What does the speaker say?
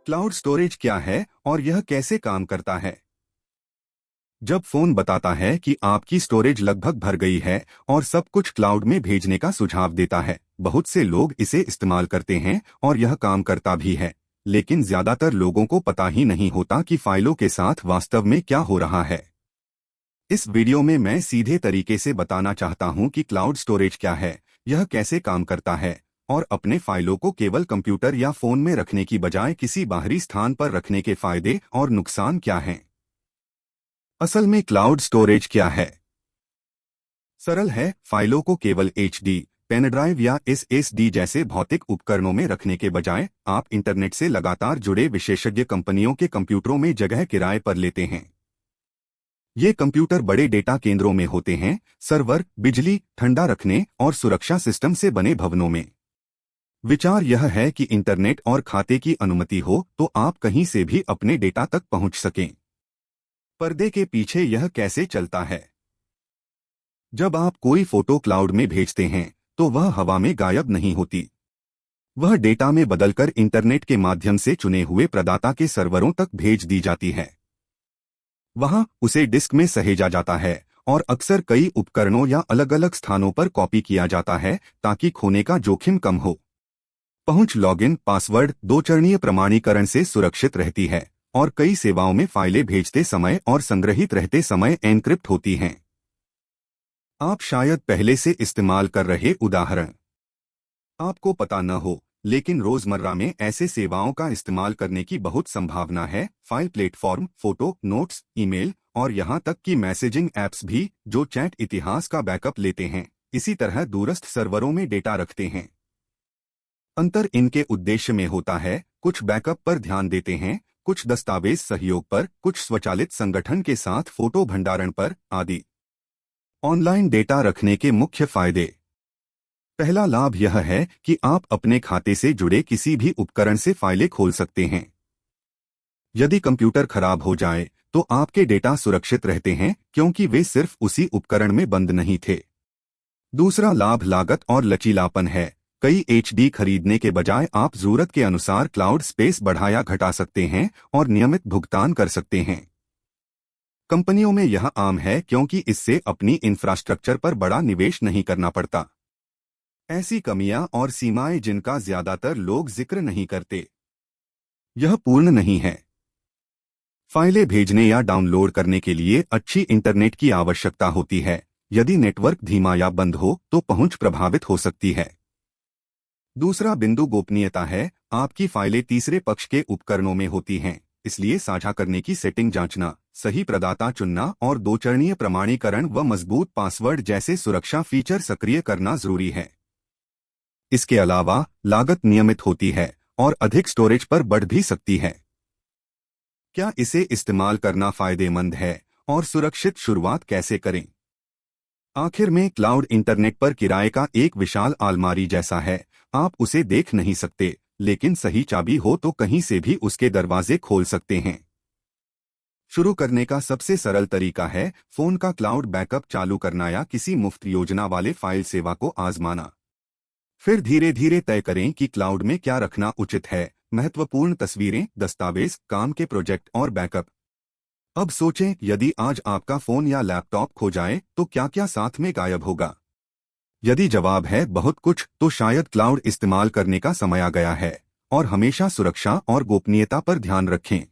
Cloud storage क्या है और यह कैसे काम करता है? जब फोन बताता है कि आपकी स्टोरेज लगभग भर गई है और सब कुछ क्लाउड में भेजने का सुझाव देता है, बहुत से लोग इसे इस्तेमाल करते हैं और यह काम करता भी है। लेकिन ज्यादातर लोगों को पता ही नहीं होता कि फाइलों के साथ वास्तव में क्या हो रहा है। इस वीडियो में मैं सीधे तरीके से बताना चाहता हूं कि क्लाउड स्टोरेज क्या है, यह कैसे काम करता है और अपने फाइलों को केवल कंप्यूटर या फोन में रखने की बजाय किसी बाहरी स्थान पर रखने के फायदे और नुकसान क्या हैं। असल में क्लाउड स्टोरेज क्या है? सरल है, फाइलों को केवल एचडी, पेन ड्राइव या एसएसडी जैसे भौतिक उपकरणों में रखने के बजाय आप इंटरनेट से लगातार जुड़े विशेषज्ञ कंपनियों के कंप्यूटरों में जगह किराए पर लेते हैं। ये कंप्यूटर बड़े डेटा केंद्रों में होते हैं, सर्वर, बिजली, ठंडा रखने और सुरक्षा सिस्टम से बने भवनों में। विचार यह है कि इंटरनेट और खाते की अनुमति हो तो आप कहीं से भी अपने डेटा तक पहुंच सकें। पर्दे के पीछे यह कैसे चलता है? जब आप कोई फोटो क्लाउड में भेजते हैं तो वह हवा में गायब नहीं होती। वह डेटा में बदलकर इंटरनेट के माध्यम से चुने हुए प्रदाता के सर्वरों तक भेज दी जाती है। वहां उसे डिस्क में सहेजा जाता है और अक्सर कई उपकरणों या अलग अलग स्थानों पर कॉपी किया जाता है ताकि खोने का जोखिम कम हो। पहुंच लॉगिन, पासवर्ड, दो चरणीय प्रमाणीकरण से सुरक्षित रहती है और कई सेवाओं में फाइलें भेजते समय और संग्रहित रहते समय एन्क्रिप्ट होती हैं। आप शायद पहले से इस्तेमाल कर रहे उदाहरण आपको पता न हो, लेकिन रोजमर्रा में ऐसे सेवाओं का इस्तेमाल करने की बहुत संभावना है। File platform, photo, notes, email और यहां तक कि मैसेजिंग ऐप्स भी जो चैट इतिहास का बैकअप लेते हैं, इसी तरह दूरस्थ सर्वरों में डेटा रखते हैं। अंतर इनके उद्देश्य में होता है, कुछ बैकअप पर ध्यान देते हैं, कुछ दस्तावेज सहयोग पर, कुछ स्वचालित संगठन के साथ फोटो भंडारण पर, आदि। ऑनलाइन डेटा रखने के मुख्य फायदे। पहला लाभ यह है कि आप अपने खाते से जुड़े किसी भी उपकरण से फाइलें खोल सकते हैं। यदि कंप्यूटर खराब हो जाए तो आपके डेटा सुरक्षित रहते हैं क्योंकि वे सिर्फ उसी उपकरण में बंद नहीं थे। दूसरा लाभ लागत और लचीलापन है। कई एचडी खरीदने के बजाय आप जरूरत के अनुसार क्लाउड स्पेस बढ़ाया घटा सकते हैं और नियमित भुगतान कर सकते हैं। कंपनियों में यह आम है क्योंकि इससे अपनी इंफ्रास्ट्रक्चर पर बड़ा निवेश नहीं करना पड़ता। ऐसी कमियां और सीमाएं जिनका ज्यादातर लोग जिक्र नहीं करते। यह पूर्ण नहीं है। फाइलें भेजने या डाउनलोड करने के लिए अच्छी इंटरनेट की आवश्यकता होती है। यदि नेटवर्क धीमा या बंद हो तो पहुंच प्रभावित हो सकती है। दूसरा बिंदु गोपनीयता है। आपकी फाइलें तीसरे पक्ष के उपकरणों में होती हैं, इसलिए साझा करने की सेटिंग जांचना, सही प्रदाता चुनना और दो चरणीय प्रमाणीकरण व मजबूत पासवर्ड जैसे सुरक्षा फीचर सक्रिय करना जरूरी है। इसके अलावा लागत नियमित होती है और अधिक स्टोरेज पर बढ़ भी सकती है। क्या इसे इस्तेमाल करना फायदेमंद है और सुरक्षित शुरुआत कैसे करें? आखिर में क्लाउड इंटरनेट पर किराए का एक विशाल अलमारी जैसा है। आप उसे देख नहीं सकते, लेकिन सही चाबी हो तो कहीं से भी उसके दरवाजे खोल सकते हैं। शुरू करने का सबसे सरल तरीका है फोन का क्लाउड बैकअप चालू करना या किसी मुफ्त योजना वाले फाइल सेवा को आजमाना। फिर धीरे धीरे तय करें कि क्लाउड में क्या रखना उचित है। महत्वपूर्ण तस्वीरें, दस्तावेज, काम के प्रोजेक्ट और बैकअप। अब सोचें, यदि आज आपका फोन या लैपटॉप खो जाए तो क्या क्या साथ में गायब होगा? यदि जवाब है बहुत कुछ, तो शायद क्लाउड इस्तेमाल करने का समय आ गया है। और हमेशा सुरक्षा और गोपनीयता पर ध्यान रखें।